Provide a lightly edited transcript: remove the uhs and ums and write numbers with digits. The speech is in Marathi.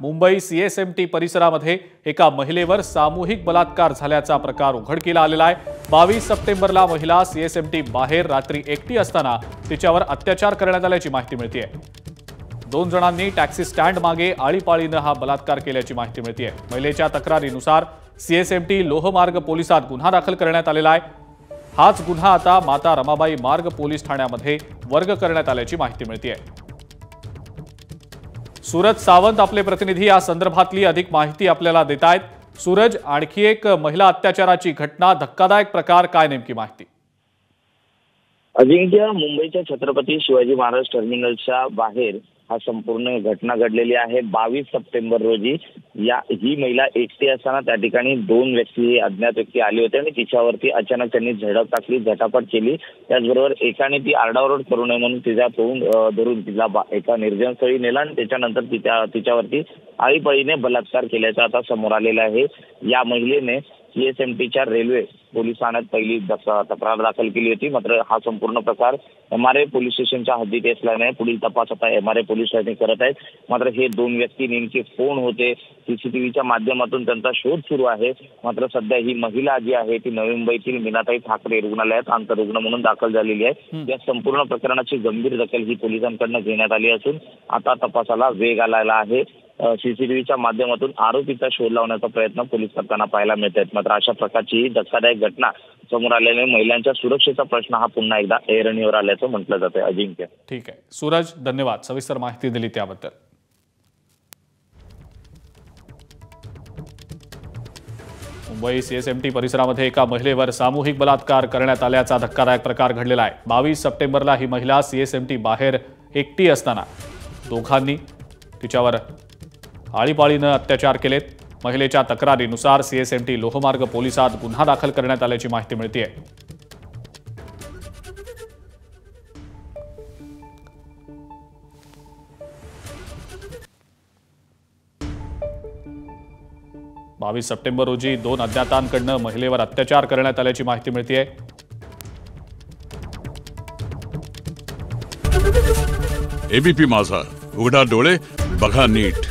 मुंबई सीएसएमटी परिसरामध्ये एका महिलेवर सामूहिक बलात्कार झाल्याचा प्रकार उघडकीला आलेला आहे। 22 सप्टेंबरला महिला सीएसएमटी बाहेर रात्री एकटी असताना तिच्यावर अत्याचार करण्यात आल्याची माहिती मिळते। 2 जणांनी टॅक्सी स्टँड मागे आळीपाळीनं हा बलात्कार केल्याची माहिती मिळते। महिलेच्या तक्रारीनुसार सीएसएमटी लोहमार्ग पोलिसात गुन्हा दाखल करण्यात आलेला आहे। हाच गुन्हा आता माता रमाबाई मार्ग पोलीस ठाण्यामध्ये वर्ग करण्यात आल्याची माहिती मिळते। सूरज सावंत आपले प्रतिनिधी या संदर्भातली अधिक माहिती आपल्याला देत आहेत। सूरज, आणखी एक महिला अत्याचाराची घटना, धक्कादायक प्रकार, काय नेमकी माहिती? अजिंक्य, मुंबईच्या छत्रपती शिवाजी महाराज टर्मिनलच्या बाहेर हा संपूर्ण घटना घडलेली आहे। 22 सप्टेंबर रोजी ही महिला एकटी असताना त्या ठिकाणी 2 व्यक्ती, अज्ञात व्यक्ती आले होते आणि तिच्यावरती अचानक त्यांनी झडप टाकली, झटापट केली। त्याचबरोबर एकाने ती आरडाओरड करू नये म्हणून तिचा तोंड धरून तिला एका निर्जन स्थळी नेला आणि त्याच्यानंतर तिच्यावरती आळीपाळीने बलात्कार केल्याचं आता समोर आलेलं आहे। या महिलेने सीएसएमटीच्या रेल्वे पोलीस ठाण्यात पहिली तक्रार दाखल केली होती। मात्र हा संपूर्ण प्रकार एमआरए पोलीस स्टेशनच्या हद्दीत असल्याने पुढील तपास आता एमआरए पोलीस ठाणे करत आहेत। मात्र हे 2 व्यक्ती नेमके कोण होते, सीसीटीव्हीच्या माध्यमातून त्यांचा शोध सुरू आहे। मात्र सध्या ही महिला जी आहे ती नवी मुंबईतील मीनाताई ठाकरे रुग्णालयात आंतररुग्ण म्हणून दाखल झालेली आहे। या संपूर्ण प्रकरणाची गंभीर दखल ही पोलिसांकडून घेण्यात आली असून आता तपासाला वेग आलेला आहे। सीसीटीव्हीच्या माध्यमातून आरोपीचा शोध लावण्याचा प्रयत्न पोलीस करताना पाहायला मिळत आहेत। मात्र अशा प्रकारची धक्कादायक घटना समोर आल्याने महिलांच्या सुरक्षेचा प्रश्न हा पुन्हा एकदा ऐरणीवर आल्याचं म्हटलं जातंय। अजिंक्य, ठीक आहे सूरज, धन्यवाद सविस्तर माहिती दिली त्याबद्दल। मुंबई सीएसएमटी परिसरामध्ये एका महिलेवर सामूहिक बलात्कार करण्यात आल्याचा धक्कादायक प्रकार घडलेला आहे। 22 सप्टेंबरला ही महिला सीएसएमटी बाहेर एकटी असताना दोघांनी तिच्यावर आळीपाळीनं अत्याचार केलेत। महिलेच्या तक्रारीनुसार सीएसएमटी लोहमार्ग पोलिसात गुन्हा दाखल करण्यात आल्याची माहिती मिळते। बावीस सप्टेंबर रोजी 2 अज्ञातांकडून महिलेवर अत्याचार करण्यात आल्याची माहिती मिळते। एबीपी माझा, उघडा डोळे बघा नीट।